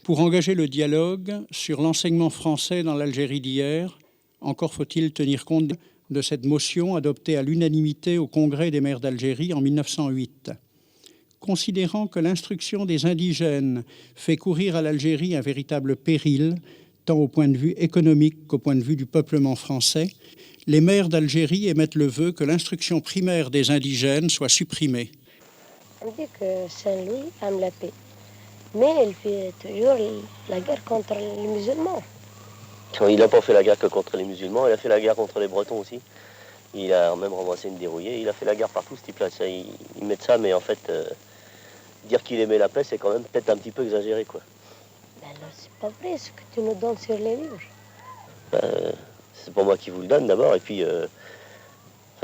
Pour engager le dialogue sur l'enseignement français dans l'Algérie d'hier, encore faut-il tenir compte de cette motion adoptée à l'unanimité au Congrès des maires d'Algérie en 1908. Considérant que l'instruction des indigènes fait courir à l'Algérie un véritable péril, tant au point de vue économique qu'au point de vue du peuplement français, les maires d'Algérie émettent le vœu que l'instruction primaire des indigènes soit supprimée. On dit que Saint-Louis aime la paix, mais il fait toujours la guerre contre les musulmans. Il n'a pas fait la guerre que contre les musulmans, il a fait la guerre contre les Bretons aussi. Il a même ramassé une dérouillée, il a fait la guerre partout, ce type-là. Ils mettent ça, mais en fait, dire qu'il aimait la paix, c'est quand même peut-être un petit peu exagéré, quoi. Ben alors, c'est pas vrai ce que tu nous donnes sur les livres. C'est pas moi qui vous le donne d'abord, et puis,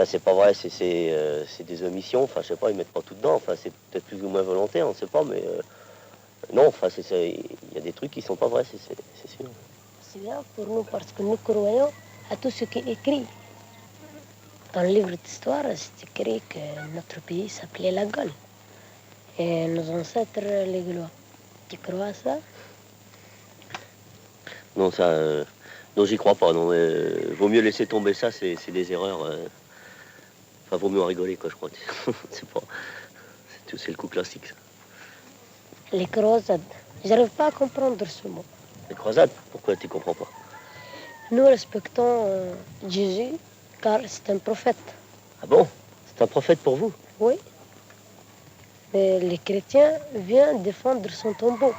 c'est pas vrai, c'est des omissions, enfin, je sais pas, ils mettent pas tout dedans, enfin, c'est peut-être plus ou moins volontaire, on ne sait pas, mais non, enfin, il y a des trucs qui sont pas vrais, c'est sûr. C'est bien pour nous parce que nous croyons à tout ce qui est écrit. Dans le livre d'histoire, c'est écrit que notre pays s'appelait la Gaule. Et nos ancêtres, les Gaulois. Tu crois à ça? Non, ça... non, j'y crois pas, non. Vaut mieux laisser tomber ça, c'est des erreurs. Enfin, vaut mieux en rigoler, quoi, je crois. C'est pas... C'est le coup classique, ça. Les croisades. J'arrive pas à comprendre ce mot. Les croisades? Pourquoi tu comprends pas? Nous respectons Jésus car c'est un prophète. Ah bon? C'est un prophète pour vous? Oui. Mais les chrétiens viennent défendre son tombeau.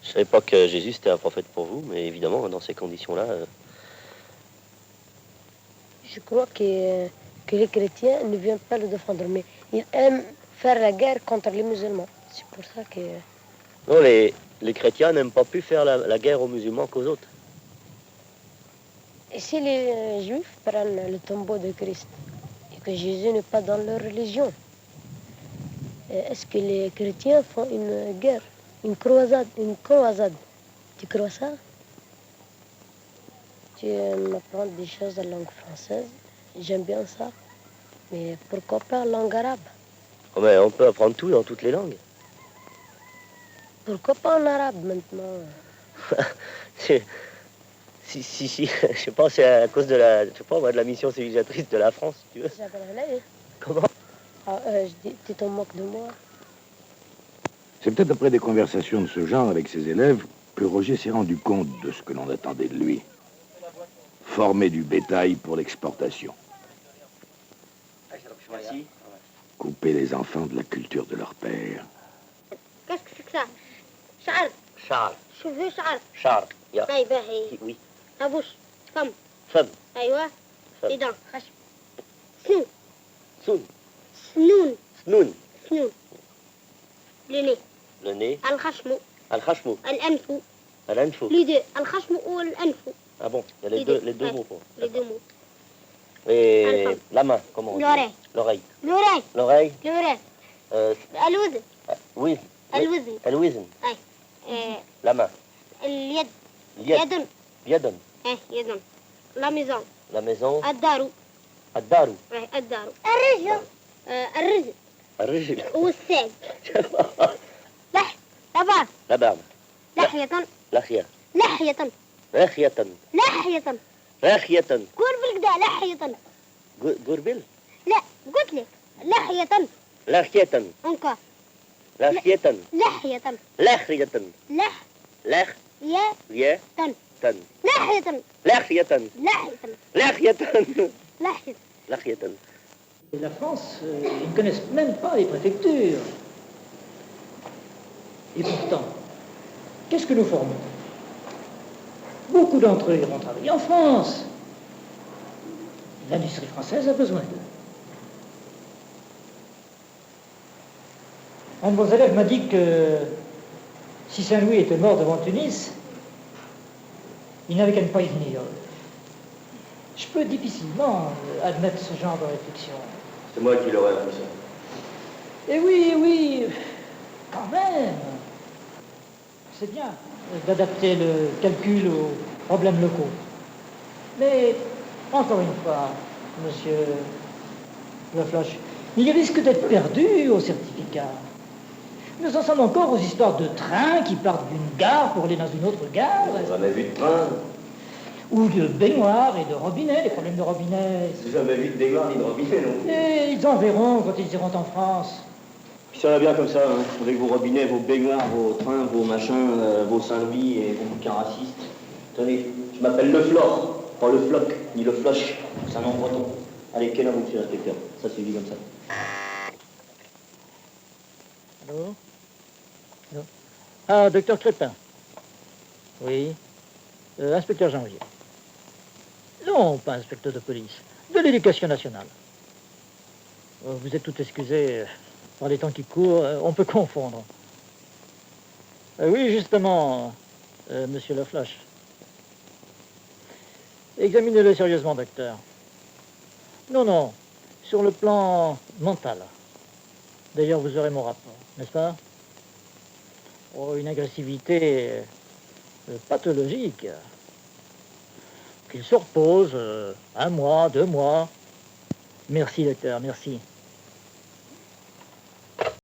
Je savais pas que Jésus c'était un prophète pour vous, mais évidemment, dans ces conditions-là... Je crois que les chrétiens ne viennent pas le défendre, mais ils aiment faire la guerre contre les musulmans. C'est pour ça que... Non, les chrétiens n'aiment pas plus faire la guerre aux musulmans qu'aux autres. Et si les juifs prennent le tombeau de Christ et que Jésus n'est pas dans leur religion, est-ce que les chrétiens font une guerre, une croisade? Tu crois ça? Tu m'apprends des choses en langue française, j'aime bien ça. Mais pourquoi pas en langue arabe? Oh, mais on peut apprendre tout dans toutes les langues. Pourquoi pas en arabe maintenant? Si, je sais pas, c'est à cause de la mission civilisatrice de la France, si tu veux. Comment? Je dis, tu t'en moques de moi. C'est peut-être après des conversations de ce genre avec ses élèves que Roger s'est rendu compte de ce que l'on attendait de lui. Former du bétail pour l'exportation. Merci. Couper les enfants de la culture de leur père. Qu'est-ce que c'est que ça? Char. Char. شوفي شعر. Char. Yeah. باهي باهي. Oui. أبوش فم. Femme. أيوة. فم. إيدان خشم. سنون. Soun. سنون. Snoun. سنون. لني. Le nez. الخشم. Al-Khashmou. الأنف. Al-Anfou. Les deux. الخشم والأنف. Ah bon, il y a les deux ouais. mots. Quoi. Les deux mots. Et Alpha. la main, comment on dit? L'oreille. L'oreille. الوراي. L'oreille. الوراي. الوزن. Oui. الوزن. الوزن. أي. La main. اليد. اليد. يد. Yadon. يد. La maison. La maison. الدار. الدار. الدار. الرجل. الرزق. الرجل. والساق. لباس. La barbe. لحية. لحية. لحية. راخية. لحية. راخية. قول بالكدا لحية. قربل. لا قلت لك لحية. لاخية. انكا. لاخية. لحية. لاخية. لح. لاخ. يا. يا. تن. تن. لحية. لاخية. لحية. لاخية. لحية. لاخية. La France, ils ne connaissent même pas les préfectures. Et pourtant, qu'est-ce que nous formons? Beaucoup d'entre eux iront travailler en France. L'industrie française a besoin d'eux. Un de vos élèves m'a dit que si Saint-Louis était mort devant Tunis, il n'avait qu'à ne pas y venir. Je peux difficilement admettre ce genre de réflexion. C'est moi qui l'aurais appris ça. Eh oui, oui, quand même. C'est bien d'adapter le calcul aux problèmes locaux. Mais, encore une fois, monsieur Lafloche, il risque d'être perdu au certificat. Nous en sommes encore aux histoires de trains qui partent d'une gare pour aller dans une autre gare. J'ai jamais vu de train. Ou de baignoires et de robinets, les problèmes de robinets. J'ai jamais vu de baignoire ni de robinet non plus. Et ils en verront quand ils iront en France. Puis ça va bien comme ça, hein, avec vos robinets, vos baignoires, vos trains, vos machins, vos Saint-Louis et vos bouquins racistes. Tenez, je m'appelle Le Flore, pas Le Floc, ni Le Floche. C'est un nom breton. Allez, quel heure, monsieur l'inspecteur? Ça suffit comme ça. Allô? Allô? Ah, docteur Crépin. Oui. Inspecteur Janvier. Non, pas inspecteur de police. De l'éducation nationale. Vous êtes tout excusé. Par les temps qui courent, on peut confondre. Oui, justement, monsieur Lefloche. Examinez-le sérieusement, docteur. Non, non, sur le plan mental. D'ailleurs, vous aurez mon rapport, n'est-ce pas? Oh, une agressivité pathologique. Qu'il se repose 1 mois, 2 mois. Merci, docteur, merci.